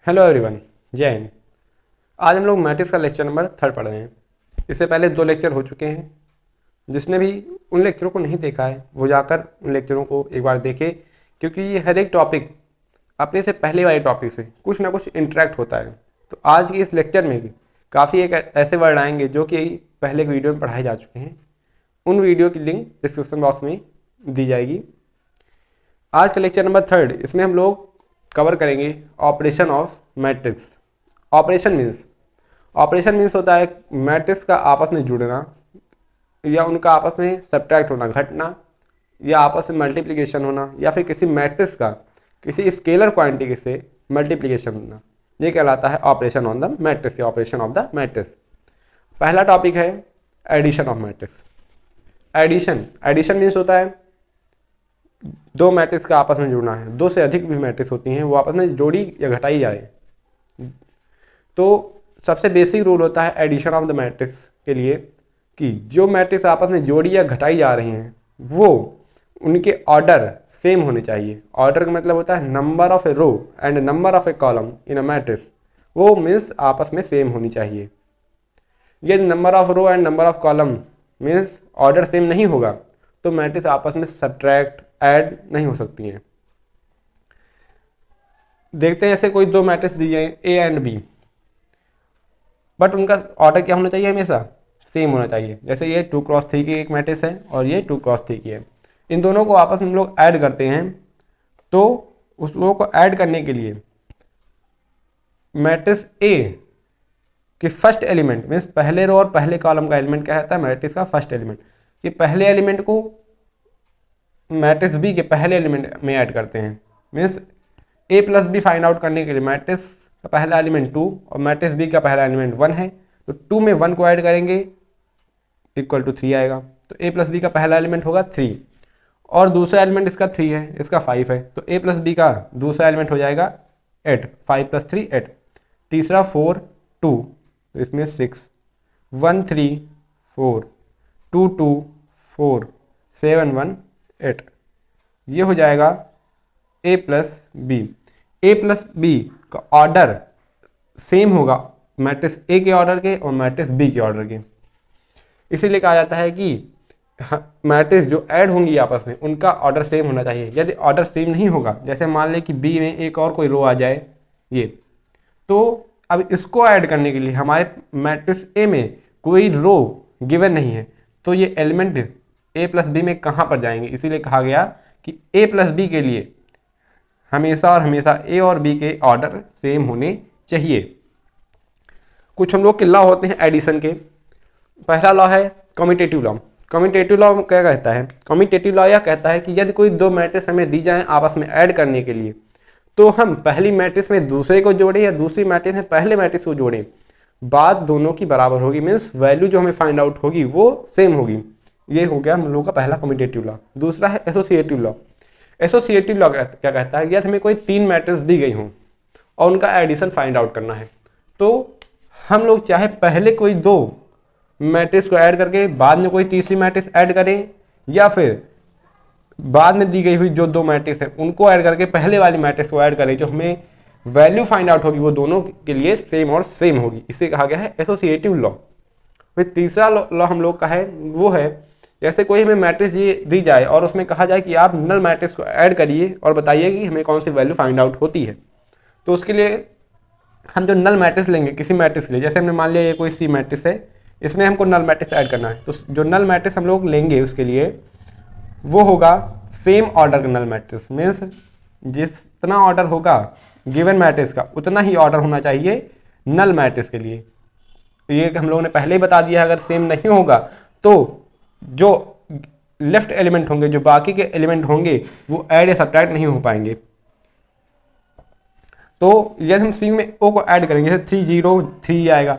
Hello everyone, जय हिंद। आज हम लोग मैट्रिक्स का लेक्चर नंबर 3 पढ़ रहे हैं। इससे पहले 2 लेक्चर हो चुके हैं। जिसने भी उन लेक्चरों को नहीं देखा है वो जाकर उन लेक्चरों को एक बार देखे, क्योंकि ये हर एक टॉपिक अपने से पहले वाले टॉपिक से कुछ ना कुछ इंटरेक्ट होता है। तो आज के इस लेक्चर में भी काफ़ी एक ऐसे वर्ड आएंगे जो कि पहले के वीडियो में पढ़ाए जा चुके हैं। उन वीडियो की लिंक डिस्क्रिप्शन बॉक्स में दी जाएगी। आज का लेक्चर नंबर 3, इसमें हम लोग कवर करेंगे operation of matrix. Operation means होता है मैट्रिक्स का आपस में जुड़ना या उनका आपस में सब्ट्रैक्ट होना, घटना, या आपस में मल्टीप्लिकेशन होना, या फिर किसी मैट्रिक्स का किसी स्केलर क्वांटिटी से मल्टीप्लिकेशन होना। ये कहलाता है ऑपरेशन ऑन द मैट्रिक्स या ऑपरेशन ऑफ द मैट्रिक्स। पहला टॉपिक है addition of matrix. Addition means होता है दो मैट्रिक्स का आपस में जुड़ना है। 2 से अधिक भी मैट्रिक्स होती हैं, वो आपस में जोड़ी या घटाई जाए। तो सबसे बेसिक रूल होता है एडिशन ऑफ द मैट्रिक्स के लिए कि जो मैट्रिक्स आपस में जोड़ी या घटाई जा रही हैं वो उनके ऑर्डर सेम होने चाहिए। ऑर्डर का मतलब होता है number of a row and number of a column in a matrix. वो मीन्स आपस में सेम होनी चाहिए। यदि number of row and number of column means order same नहीं होगा तो मैट्रिक्स आपस में सब्ट्रैक्ट ऐड नहीं हो सकती हैं। देखते हैं ऐसे कोई 2 मैट्रिक्स दिए हैं ए एंड बी, बट उनका ऑर्डर क्या होना चाहिए? हमेशा सेम होना चाहिए। जैसे ये 2x3 की एक मैट्रिक्स है और ये 2x3 की है। इन दोनों को आपस में हम लोग ऐड करते हैं। तो उस लोगों को ऐड करने के लिए मैट्रिक्स ए कि फर्स्ट एलिमेंट मीन्स पहले रो और पहले कॉलम का एलिमेंट क्या रहता है? मैट्रिक्स का फर्स्ट एलिमेंट। ये पहले एलिमेंट को मैट्रिक्स बी के पहले एलिमेंट में ऐड करते हैं। मीन्स ए प्लस बी फाइंड आउट करने के लिए मैट्रिक्स का पहला एलिमेंट 2 और मैट्रिक्स बी का पहला एलिमेंट 1 है, तो 2 में 1 को ऐड करेंगे इक्वल टू 3 आएगा। तो ए प्लस बी का पहला एलिमेंट होगा 3 और दूसरा एलिमेंट इसका 3 है, इसका 5 है, तो ए प्लस बी का दूसरा एलिमेंट हो जाएगा 8। 5 + 3 8। तीसरा 4 2, तो इसमें 6 1 3 4 2 2 4 7 1 8। ये हो जाएगा ए प्लस बी। ए प्लस बी का ऑर्डर सेम होगा मैट्रिक्स ए के ऑर्डर के और मैट्रिक्स बी के ऑर्डर के। इसीलिए कहा जाता है कि मैट्रिक्स जो ऐड होंगी आपस में उनका ऑर्डर सेम होना चाहिए। यदि ऑर्डर सेम नहीं होगा, जैसे मान लें कि बी में एक और कोई रो आ जाए ये, तो अब इसको ऐड करने के लिए हमारे मैट्रिक्स ए में कोई रो गिवन नहीं है, तो ये एलिमेंट ए प्लस बी में कहाँ पर जाएंगे? इसीलिए कहा गया कि ए प्लस बी के लिए हमेशा और हमेशा ए और बी के ऑर्डर सेम होने चाहिए। कुछ हम लोग के लॉ होते हैं एडिशन के। पहला लॉ है कम्यूटेटिव लॉ। कम्यूटेटिव लॉ क्या कहता है? कम्यूटेटिव लॉ यह कहता है कि यदि कोई 2 मैट्रिक्स हमें दी जाए आपस में ऐड करने के लिए, तो हम पहली मैट्रिक्स में दूसरे को जोड़ें या दूसरी मैट्रिक्स में पहले मैट्रिक्स को जोड़ें, बात दोनों की बराबर होगी। मीन्स वैल्यू जो हमें फाइंड आउट होगी वो सेम होगी। ये हो गया हम लोगों का पहला कम्यूटेटिव लॉ। दूसरा है एसोसिएटिव लॉ। एसोसिएटिव लॉ क्या कहता है? यदि हमें कोई 3 मैट्रिक्स दी गई हों और उनका एडिशन फाइंड आउट करना है, तो हम लोग चाहे पहले कोई 2 मैट्रिक्स को ऐड करके बाद में कोई तीसरी मैट्रिक्स ऐड करें, या फिर बाद में दी गई हुई जो 2 मैट्रिक्स हैं उनको ऐड करके पहले वाली मैट्रिक्स को ऐड करें, जो हमें वैल्यू फाइंड आउट होगी वो दोनों के लिए सेम और सेम होगी। इसे कहा गया है एसोसिएटिव लॉ। फिर तीसरा लॉ हम लोग का है वो है, जैसे कोई हमें मैट्रिक्स दी जाए और उसमें कहा जाए कि आप नल मैट्रिक्स को ऐड करिए और बताइए कि हमें कौन सी वैल्यू फाइंड आउट होती है। तो उसके लिए हम जो नल मैट्रिक्स लेंगे किसी मैट्रिक्स के लिए, जैसे हमने मान लिया ये कोई सी मैट्रिक्स है, इसमें हमको नल मैट्रिक्स ऐड करना है, तो जो नल मैट्रिक्स हम लोग लेंगे उसके लिए वो होगा सेम ऑर्डर का नल मैट्रिक्स। मीन्स जितना ऑर्डर होगा गिवन मैट्रिक्स का उतना ही ऑर्डर होना चाहिए नल मैट्रिक्स के लिए। ये हम लोगों ने पहले ही बता दिया, अगर सेम नहीं होगा तो जो लेफ्ट एलिमेंट होंगे, जो बाकी के एलिमेंट होंगे, वो ऐड या सब्ट्रैक्ट नहीं हो पाएंगे। तो यदि हम सी में ओ को ऐड करेंगे, जैसे 303 आएगा,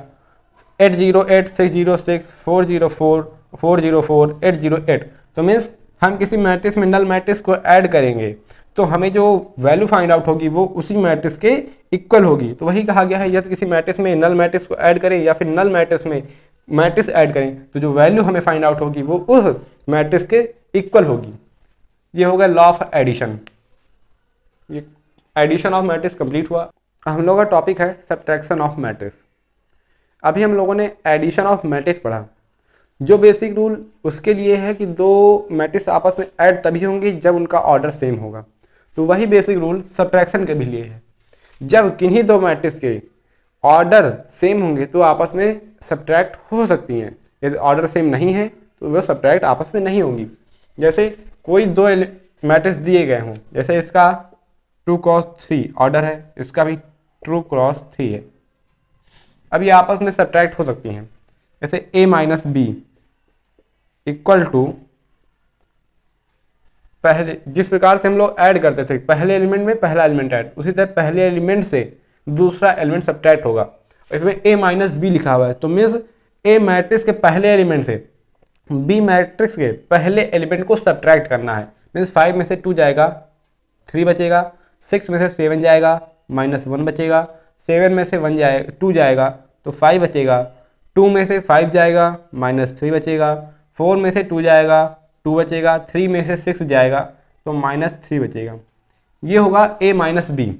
808 606 404 404 808, तो मीन्स हम किसी मैट्रिक्स में नल मैट्रिक्स को ऐड करेंगे तो हमें जो वैल्यू फाइंड आउट होगी वो उसी मैट्रिक्स के इक्वल होगी। तो वही कहा गया है, यदि किसी मैट्रिक्स में नल मैट्रिक्स को ऐड करें या फिर नल मैट्रिक्स में मैट्रिक्स ऐड करें तो जो वैल्यू हमें फाइंड आउट होगी वो उस मैट्रिक्स के इक्वल होगी। ये होगा लॉ ऑफ एडिशन। ये एडिशन ऑफ मैट्रिक्स कंप्लीट हुआ। हम लोगों का टॉपिक है सब्ट्रैक्शन ऑफ मैट्रिक्स। अभी हम लोगों ने एडिशन ऑफ मैट्रिक्स पढ़ा। जो बेसिक रूल उसके लिए है कि दो मैट्रिक्स आपस में ऐड तभी होंगी जब उनका ऑर्डर सेम होगा। तो वही बेसिक रूल सब्ट्रैक्शन के भी लिए है। जब किन्हीं दो मैट्रिक्स के ऑर्डर सेम होंगे तो आपस में सब्ट्रैक्ट हो सकती हैं। यदि ऑर्डर सेम नहीं है तो वह सब्ट्रैक्ट आपस में नहीं होंगी। जैसे कोई दो मैट्रिक्स दिए गए हों, जैसे इसका 2 क्रॉस 3 ऑर्डर है, इसका भी 2 क्रॉस 3 है। अब ये आपस में सब्ट्रैक्ट हो सकती हैं। जैसे a minus B equal to, पहले जिस प्रकार से हम लोग ऐड करते थे, पहले एलिमेंट में पहला एलिमेंट ऐड, उसी तरह पहले एलिमेंट से दूसरा एलिमेंट सब्ट्रैक्ट होगा। इसमें a माइनस बी लिखा हुआ है तो मीन्स a मैट्रिक्स के पहले एलिमेंट से b मैट्रिक्स के पहले एलिमेंट को सब्ट्रैक्ट करना है। मीन्स 5 में से 2 जाएगा, 3 बचेगा, 6 में से 7 जाएगा, -1 बचेगा, 7 में से 2 जाएगा तो 5 बचेगा, 2 में से 5 जाएगा, -3 बचेगा, 4 में से 2 जाएगा, 2 बचेगा, 3 में से 6 जाएगा तो -3 बचेगा। ये होगा a माइनस बी।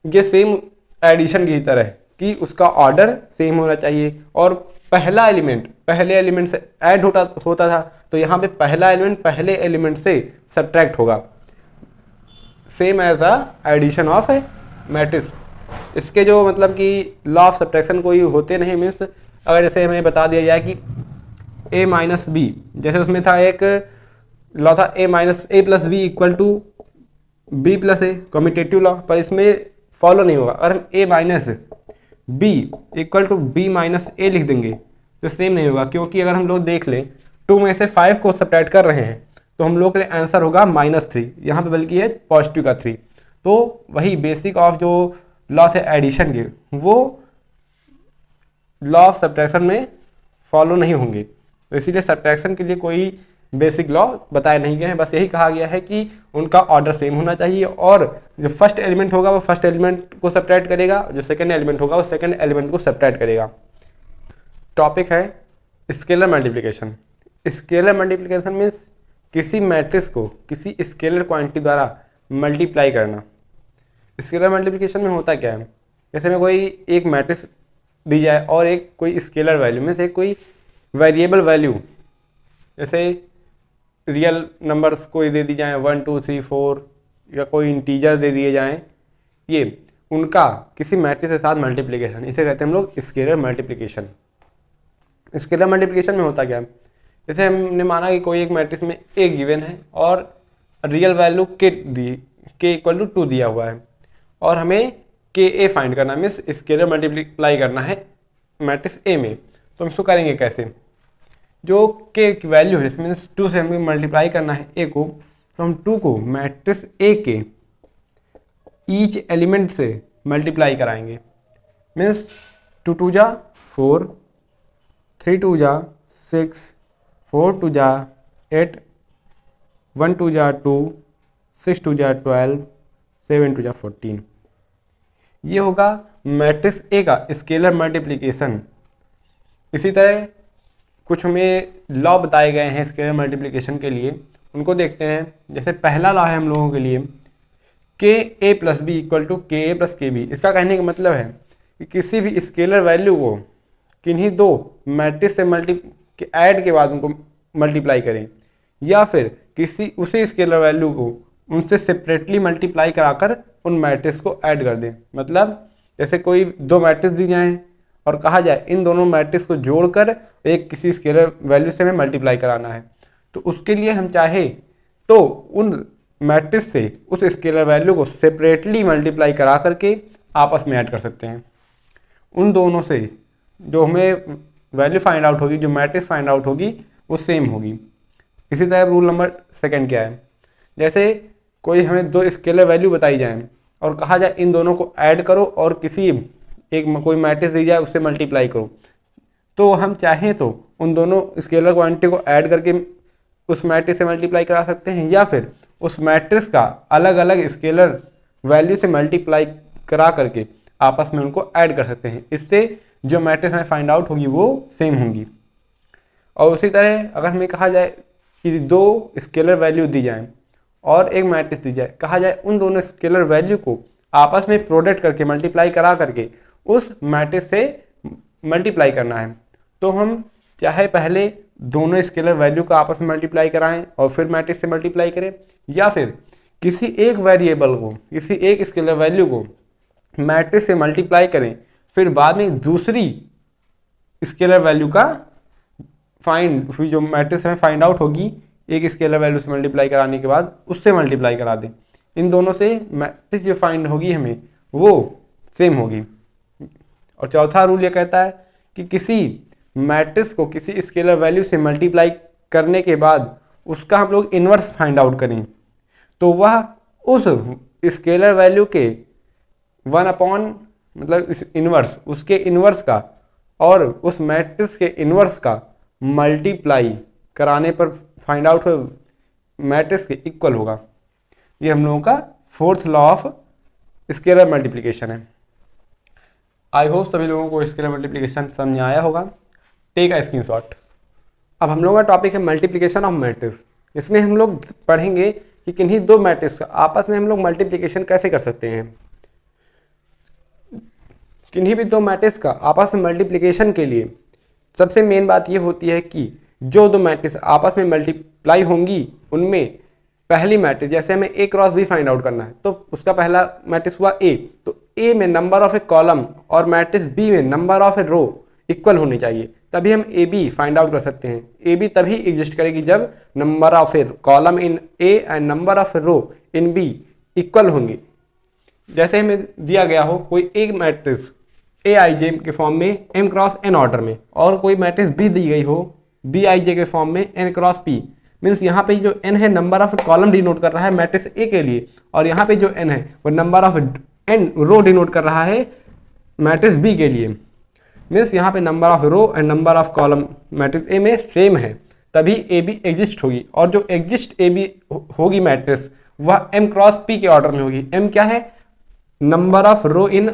ये सेम एडिशन की तरह है कि उसका ऑर्डर सेम होना चाहिए और पहला एलिमेंट पहले एलिमेंट से ऐड होता था तो यहाँ पे पहला एलिमेंट पहले एलिमेंट से सब्ट्रैक्ट होगा। Same as a addition of matrix. इसके जो मतलब कि लॉ ऑफ सब्ट्रैक्शन कोई होते नहीं। मीन्स अगर जैसे हमें बता दिया जाए कि a माइनस बी, जैसे उसमें था एक लॉ था a minus a plus b equal to b plus a, commutative law, पर इसमें फॉलो नहीं होगा। अगर हम a minus B equal to b minus a लिख देंगे तो सेम नहीं होगा, क्योंकि अगर हम लोग देख लें 2 में से 5 को सब्ट्रैक्ट कर रहे हैं तो हम लोग के लिए आंसर होगा -3। यहाँ पे बल्कि है पॉजिटिव का 3। तो वही बेसिक ऑफ जो लॉ थे एडिशन के, वो लॉ ऑफ सब्ट्रैक्शन में फॉलो नहीं होंगे। तो इसीलिए सब्ट्रैक्शन के लिए कोई बेसिक लॉ बताए नहीं गए हैं। बस यही कहा गया है कि उनका ऑर्डर सेम होना चाहिए और जो फर्स्ट एलिमेंट होगा वो फर्स्ट एलिमेंट को सब्ट्रैक्ट करेगा, जो सेकंड एलिमेंट होगा वो सेकंड एलिमेंट को सब्ट्रैक्ट करेगा। टॉपिक है scalar multiplication. Scalar multiplication means किसी मैट्रिक्स को किसी स्केलर क्वांटिटी द्वारा मल्टीप्लाई करना। स्केलर मल्टीप्लिकेशन में होता क्या है, जैसे में कोई एक मैट्रिक्स दी जाए और एक कोई स्केलर वैल्यू में से कोई वेरिएबल वैल्यू, जैसे रियल नंबर्स कोई दे दी जाए 1 2 3 4 या कोई इंटीजर दे दिए जाएं, ये उनका किसी मैट्रिक्स के साथ मल्टीप्लिकेशन, इसे कहते हैं हम लोग स्केलर मल्टीप्लिकेशन। स्केलर मल्टीप्लिकेशन में होता क्या है, जैसे हमने माना कि कोई एक मैट्रिक्स में a गिवन है और real value k equal to 2 दिया हुआ है और हमें ka फाइंड करना है। मीन्स स्केलर मल्टीप्लाई करना है मैट्रिक्स a में। तो हम इसको करेंगे कैसे, जो k की वैल्यू है मीन्स 2 से हमें मल्टीप्लाई करना है a को, तो हम 2 को मैट्रिक्स a के ईच एलिमेंट से मल्टीप्लाई कराएंगे। मीन्स 2 2 जा 4, 3 2 जा 6, 4 2 जा 8, 1 2 जा 2, 6 2 जा 12, 7 2 जा 14। ये होगा मैट्रिक्स ए का स्केलर मल्टीप्लिकेशन। इसी तरह कुछ हमें लॉ बताए गए हैं स्केलर मल्टीप्लिकेशन के लिए, उनको देखते हैं। जैसे पहला लॉ है हम लोगों के लिए के ए प्लस बी इक्वल टू के ए प्लस के बी। इसका कहने का मतलब है कि किसी भी स्केलर वैल्यू को किन्हीं दो मैट्रिक्स से ऐड के बाद उनको मल्टीप्लाई करें या फिर किसी उसी स्केलर वैल्यू को उनसे सेपरेटली मल्टीप्लाई कराकर उन मैट्रिक्स को ऐड कर दें। मतलब जैसे कोई दो मैट्रिक्स दी जाएं और कहा जाए इन दोनों मैट्रिक्स को जोड़कर एक किसी स्केलर वैल्यू से हमें मल्टीप्लाई कराना है, तो उसके लिए हम चाहे तो उन मैट्रिक्स से उस स्केलर वैल्यू को सेपरेटली मल्टीप्लाई करा करके आपस में ऐड कर सकते हैं। उन दोनों से जो हमें वैल्यू फाइंड आउट होगी, जो मैट्रिक्स फाइंड आउट होगी, वो सेम होगी। इसी तरह रूल नंबर 2 क्या है, जैसे कोई हमें दो स्केलर वैल्यू बताई जाए और कहा जाए इन दोनों को ऐड करो और किसी एक कोई मैट्रिक्स दी जाए उससे मल्टीप्लाई करो, तो हम चाहें तो उन दोनों स्केलर क्वांटिटी को ऐड करके उस मैट्रिक्स से मल्टीप्लाई करा सकते हैं या फिर उस मैट्रिक्स का अलग अलग स्केलर वैल्यू से मल्टीप्लाई करा करके आपस में उनको ऐड कर सकते हैं। इससे जो मैट्रिक्स हमें फाइंड आउट होगी वो सेम होंगी। और उसी तरह अगर हमें कहा जाए कि दो स्केलर वैल्यू दी जाए और एक मैट्रिक्स दी जाए, कहा जाए उन दोनों स्केलर वैल्यू को आपस में प्रोडक्ट करके मल्टीप्लाई करा करके उस मैट्रिक्स से मल्टीप्लाई करना है। तो हम चाहे पहले दोनों स्केलर वैल्यू का आपस में मल्टीप्लाई कराएं और फिर मैट्रिक्स से मल्टीप्लाई करें, या फिर किसी एक वेरिएबल को, किसी एक स्केलर वैल्यू को मैट्रिक्स से मल्टीप्लाई करें, फिर बाद में दूसरी स्केलर वैल्यू का जो मैट्रिक्स में फाइंड आउट होगी एक स्केलर वैल्यू से मल्टीप्लाई कराने के बाद उससे मल्टीप्लाई करा दें। इन दोनों से मैट्रिक्स जो फाइंड होगी हमें वो सेम होगी। और चौथा रूल ये कहता है कि किसी मैट्रिक्स को किसी स्केलर वैल्यू से मल्टीप्लाई करने के बाद उसका हम लोग इन्वर्स फाइंड आउट करें तो वह उस स्केलर वैल्यू के 1/, मतलब इस इन्वर्स, उसके इन्वर्स का और उस मैट्रिक्स के इन्वर्स का मल्टीप्लाई कराने पर फाइंड आउट मैट्रिक्स के इक्वल होगा। ये हम लोगों का fourth law of scalar multiplication है। आई होप सभी लोगों को स्केलर मल्टीप्लिकेशन समझ में आया होगा। Take a screenshot. अब हम लोगों का टॉपिक है मल्टीप्लिकेशन ऑफ मैट्रिक्स। इसमें हम लोग पढ़ेंगे कि किन्हीं दो मैट्रिक्स का आपस में हम लोग मल्टीप्लिकेशन कैसे कर सकते हैं। किन्हीं भी दो मैट्रिक्स का आपस में मल्टीप्लिकेशन के लिए सबसे मेन बात ये होती है कि जो दो मैट्रिक्स आपस में मल्टीप्लाई होंगी उनमें पहली मैट्रिक्स, जैसे हमें ए क्रॉस बी फाइंड आउट करना है तो उसका पहला मैट्रिक्स हुआ ए, तो ए में नंबर ऑफ ए कॉलम और मैट्रिक्स बी में number of a row equal होने चाहिए, तभी हम ए बी फाइंड आउट कर सकते हैं। ए बी तभी एग्जिस्ट करेगी जब number of a column in A and number of a row in B equal होंगे। जैसे हमें दिया गया हो कोई एक मैट्रिक्स ए आई जे के फॉर्म में एम क्रॉस एन ऑर्डर में, और कोई मैट्रिक्स बी दी गई हो बी आई जे के फॉर्म में एन क्रॉस पी, मीन्स यहाँ पे जो एन है नंबर ऑफ कॉलम डिनोट कर रहा है मैट्रिक्स ए के लिए, और यहाँ पे जो एन है वो number of n row denote कर रहा है मैट्रिक्स बी के लिए। मीन्स यहाँ पे number of row and number of column matrix A में सेम है, तभी ए बी एग्जिस्ट होगी। और जो एग्जिस्ट ए बी होगी मैट्रिक्स वह एम क्रॉस पी के ऑर्डर में होगी। एम क्या है? Number of row in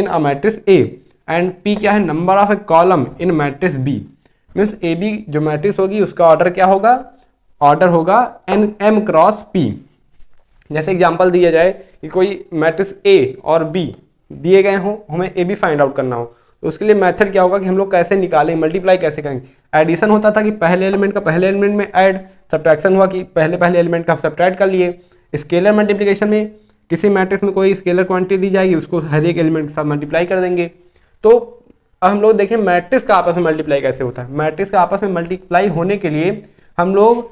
a matrix A, and p क्या है? Number of a column in matrix B. Means A B जो मैट्रिक्स होगी उसका ऑर्डर क्या होगा? ऑर्डर होगा एन एम क्रॉस पी। जैसे एग्जांपल दिया जाए कि कोई मैट्रिक्स ए और बी दिए गए हों, हमें ए बी फाइंड आउट करना हो, तो उसके लिए मेथड क्या होगा कि हम लोग कैसे निकालें, मल्टीप्लाई कैसे करेंगे। एडिशन होता था कि पहले एलिमेंट का पहले एलिमेंट में ऐड, सब्ट्रैक्शन हुआ कि पहले एलिमेंट का सब्ट्रैक्ट कर लिए। स्केलर मल्टीप्लिकेशन में किसी मैट्रिक्स में कोई स्केलर क्वांटिटी दी जाएगी उसको हर एक एलिमेंट के साथ मल्टीप्लाई कर देंगे। तो अब हम लोग देखें मैट्रिक्स का आपस में मल्टीप्लाई कैसे होता है। मैट्रिक्स का आपस में मल्टीप्लाई होने के लिए हम लोग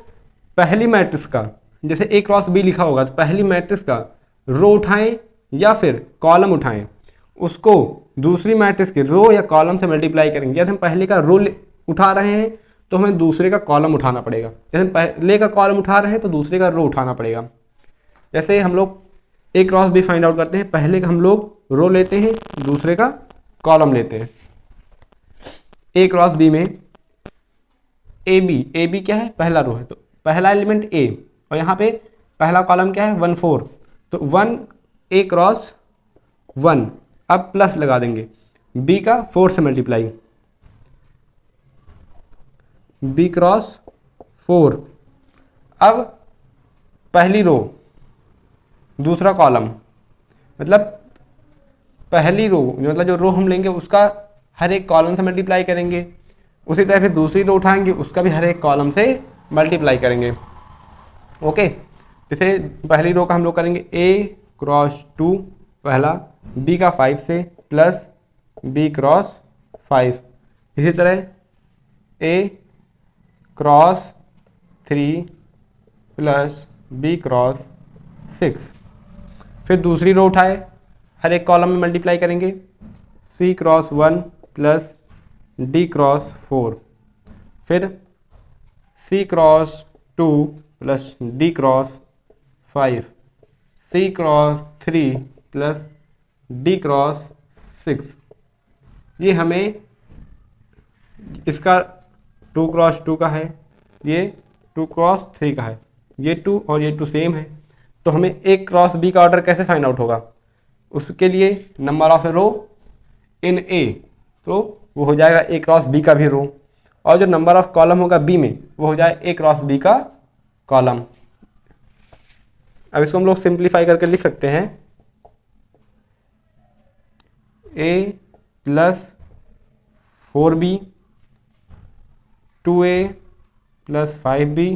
पहली मैट्रिक्स का, जैसे ए क्रॉस बी लिखा होगा, तो पहली मैट्रिक्स का रो उठाएं या फिर कॉलम उठाएं, उसको दूसरी मैट्रिक्स के रो या कॉलम से मल्टीप्लाई करेंगे। यदि हम पहले का रो उठा रहे हैं तो हमें दूसरे का कॉलम उठाना पड़ेगा, जैसे हम पहले का कॉलम उठा रहे हैं तो दूसरे का रो उठाना पड़ेगा। जैसे हम लोग ए क्रॉस बी फाइंड आउट करते हैं, पहले का हम लोग रो लेते हैं, दूसरे का कॉलम लेते हैं। ए क्रॉस बी में ए बी क्या है? पहला रो है, तो पहला एलिमेंट ए, और यहाँ पे पहला कॉलम क्या है? 1 4, तो 1 ए क्रॉस 1, अब प्लस लगा देंगे, बी का 4 से मल्टीप्लाई, बी क्रॉस 4, अब पहली रो दूसरा कॉलम, मतलब पहली रो मतलब जो रो हम लेंगे उसका हर एक कॉलम से मल्टीप्लाई करेंगे, उसी तरह फिर दूसरी रो उठाएंगे उसका भी हर एक कॉलम से मल्टीप्लाई करेंगे। ओके, जैसे पहली रो का हम लोग करेंगे ए क्रॉस 2 पहला, बी का 5 से प्लस बी क्रॉस 5, इसी तरह ए क्रॉस 3 प्लस बी क्रॉस 6, फिर दूसरी रो उठाए हर एक कॉलम में मल्टीप्लाई करेंगे, सी क्रॉस 1 प्लस डी क्रॉस 4, फिर सी क्रॉस 2 प्लस डी क्रॉस 5, सी क्रॉस 3 प्लस डी क्रॉस 6। ये हमें इसका 2 क्रॉस 2 का है, ये 2 क्रॉस 3 का है, ये 2 और ये 2 सेम है, तो हमें ए क्रॉस बी का ऑर्डर कैसे फाइंड आउट होगा? उसके लिए नंबर ऑफ रो इन ए, तो वो हो जाएगा ए क्रॉस बी का भी रो, और जो नंबर ऑफ कॉलम होगा बी में वो हो जाए ए क्रॉस बी का कॉलम। अब इसको हम लोग सिंप्लीफाई करके लिख सकते हैं, a plus 4b, 2a plus 5b,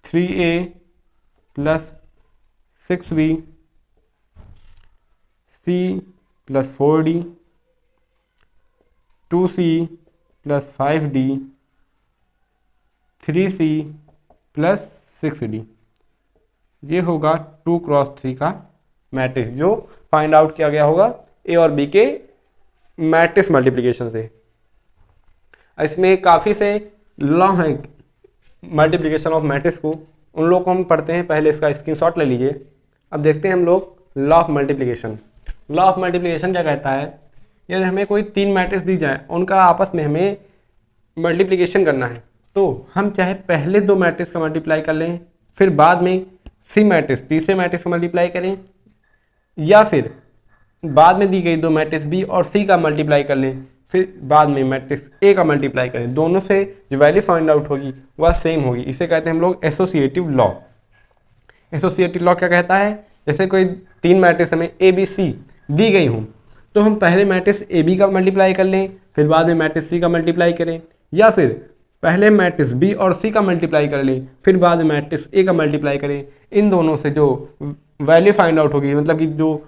3a plus 6b, c plus 4d, 2c plus 5d, 3c plus 6d। ये होगा 2x3 का मैट्रिक्स जो फाइंड आउट किया गया होगा ए और बी के मैट्रिक्स मल्टीप्लिकेशन से। इसमें काफ़ी से लॉ हैं मल्टीप्लिकेशन ऑफ मैट्रिक्स को, उन लोगों को हम पढ़ते हैं। पहले इसका स्क्रीनशॉट ले लीजिए। अब देखते हैं हम लोग law of multiplication. Law of multiplication क्या कहता है, यदि हमें कोई 3 मैट्रिक्स दी जाए, उनका आपस में हमें मल्टीप्लिकेशन करना है, तो हम चाहे पहले 2 मैट्रिक्स का मल्टीप्लाई कर लें, फिर बाद में सी मैट्रिक्स तीसरे मैट्रिक्स का मल्टीप्लाई करें, या फिर बाद में दी गई 2 मैट्रिक्स बी और सी का मल्टीप्लाई कर लें, फिर बाद में मैट्रिक्स ए का मल्टीप्लाई करें। दोनों से जो वैल्यू फाइंड आउट होगी वह सेम होगी। इसे कहते हैं हम लोग एसोसिएटिव लॉ। एसोसिएटिव लॉ क्या कहता है, जैसे कोई 3 मैट्रिक्स हमें ए बी सी दी गई हूँ, तो हम पहले मैट्रिक्स ए बी का मल्टीप्लाई कर लें, फिर बाद में मैट्रिक्स सी का मल्टीप्लाई करें, या फिर पहले मैट्रिक्स बी और सी का मल्टीप्लाई कर लें, फिर बाद में मैट्रिक्स ए का मल्टीप्लाई करें। इन दोनों से जो वैल्यू फाइंड आउट होगी, मतलब कि जो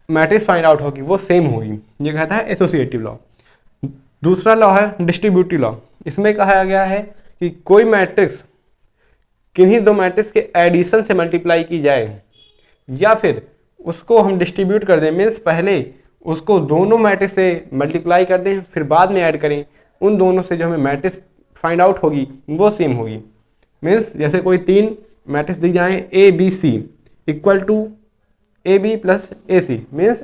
मैट्रिक्स फाइंड आउट होगी वो सेम होगी। ये कहता है एसोसिएटिव लॉ। दूसरा लॉ है डिस्ट्रीब्यूटिव लॉ। इसमें कहा गया है कि कोई मैट्रिक्स किन्हीं 2 मैट्रिक्स के एडिशन से मल्टीप्लाई की जाए, या फिर उसको हम डिस्ट्रीब्यूट कर दें, मीन्स पहले उसको दोनों मैट्रिक्स से मल्टीप्लाई कर दें, फिर बाद में ऐड करें, उन दोनों से जो हमें मैट्रिक्स फाइंड आउट होगी वो सेम होगी। मीन्स जैसे कोई 3 मैट्रिक्स दी जाएँ A B C equal to A B plus A C, means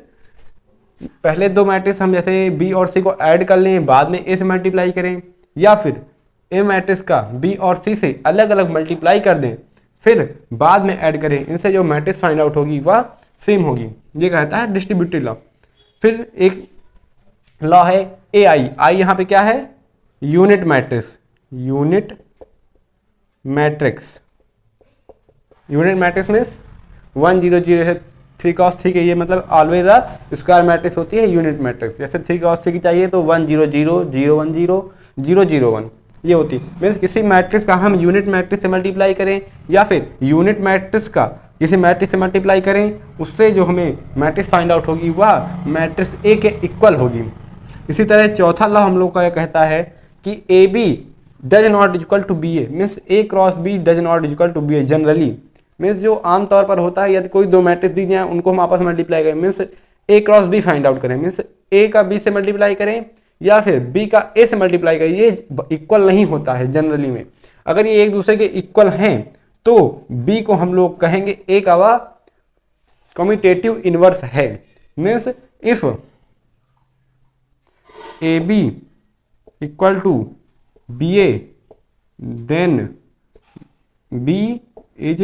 पहले 2 मैट्रिक्स हम जैसे बी और सी को ऐड कर लें, बाद में ए से मल्टीप्लाई करें, या फिर ए मैट्रिक्स का बी और सी से अलग अलग मल्टीप्लाई कर दें, फिर बाद में ऐड करें। इनसे जो मैट्रिक्स फाइंड आउट होगी वह सेम होगी। ये कहता है डिस्ट्रीब्यूटिव लॉ। फिर एक लॉ है ए आई। आई यहाँ पे क्या है, unit matrix. Unit matrix, unit matrix means 1 0 0 है 3 cos 3 के, ये मतलब ऑलवेज अ स्क्वायर मैट्रिक्स होती है यूनिट मैट्रिक्स। जैसे 3 cos 3 की चाहिए तो 1 0 0 0 1 0 0 0 1 ये होती है। मीन्स किसी मैट्रिक्स का हम यूनिट मैट्रिक्स से मल्टीप्लाई करें, या फिर यूनिट मैट्रिक्स का किसी मैट्रिक्स से मल्टीप्लाई करें, उससे जो हमें मैट्रिक्स फाइंड आउट होगी वह मैट्रिक्स ए के इक्वल होगी। इसी तरह चौथा लॉ हम लोग का कहता है कि A B does not equal to B A, means A cross B does not equal to B A. Generally means जो आमतौर पर होता है, यदि कोई 2 मैट्रिक्स दी जाए उनको हम आपस में मल्टीप्लाई करें, means A cross B find out करें, मीन्स ए का बी से मल्टीप्लाई करें या फिर बी का ए से मल्टीप्लाई करें, ये इक्वल नहीं होता है जनरली में। अगर ये एक दूसरे के इक्वल हैं तो बी को हम लोग कहेंगे ए का वह कम्यूटेटिव इनवर्स है। Means if a b equal to B a then b is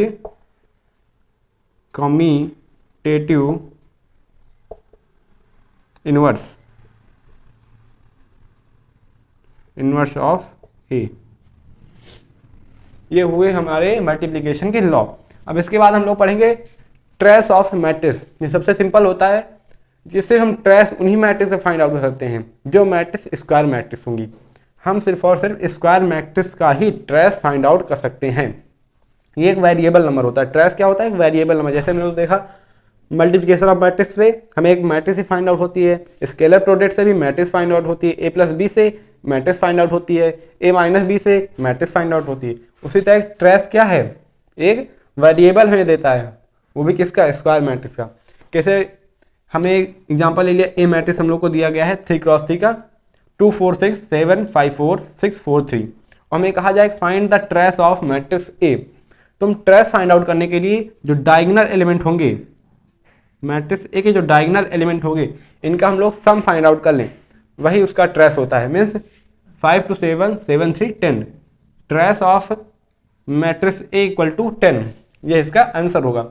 commutative inverse of a. ये हुए हमारे मल्टीप्लिकेशन के लॉ। अब इसके बाद हम लोग पढ़ेंगे ट्रेस ऑफ मैट्रिक्स। ये सबसे सिंपल होता है, जिससे हम ट्रेस उन्हीं मैट्रिक्स से फाइंड आउट कर सकते हैं जो मैट्रिक्स स्क्वायर मैट्रिक्स होंगी। हम सिर्फ और सिर्फ स्क्वायर मैट्रिक्स का ही ट्रेस फाइंड आउट कर सकते हैं। ये एक वेरिएबल नंबर होता है। ट्रेस क्या होता है, एक वेरिएबल नंबर। जैसे हमने देखा मल्टीप्लिकेशन ऑफ मैट्रिक्स से हमें एक मैट्रिक्स ही फाइंड आउट होती है, स्केलर प्रोडक्ट से भी मैट्रिक्स फाइंड आउट होती है, ए प्लस बी से मैट्रिक्स फाइंड आउट होती है, ए माइनस बी से मैट्रिक्स फाइंड आउट होती है। उसी तरह ट्रेस क्या है, एक वेरिएबल हमें देता है, वो भी किसका, स्क्वायर मैट्रिक्स का। कैसे, हमें एग्जांपल ले लिया, ए मैट्रिक्स हम लोग को दिया गया है 3 क्रॉस 3 का 2 4 6 7 5 4 6 4 3, और हमें कहा जाए find the trace of matrix ए। तो हम ट्रेस फाइंड आउट करने के लिए जो डायगोनल एलिमेंट होंगे मैट्रिक्स ए के, जो डायगोनल एलिमेंट होंगे इनका हम लोग सम फाइंड आउट कर लें, वही उसका ट्रेस होता है। Means 5 2 7 7 3 10, trace of matrix A equal to 10, ये इसका आंसर होगा।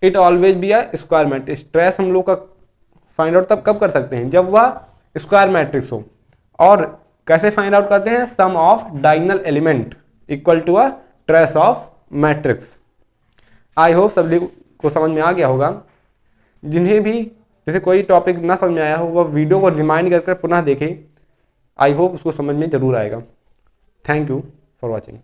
It always be a square matrix. Trace हम लोग का फाइंड आउट तब कब कर सकते हैं, जब वह स्क्वायर मैट्रिक्स हो। और कैसे फाइंड आउट करते हैं, sum of diagonal element equal to a trace of matrix. I hope सभी को समझ में आ गया होगा। जिन्हें भी जैसे कोई टॉपिक ना समझ में आया हो वह वीडियो को रिमाइंड कर पुनः देखें। आई होप उसको समझ में ज़रूर आएगा। Thank you for watching.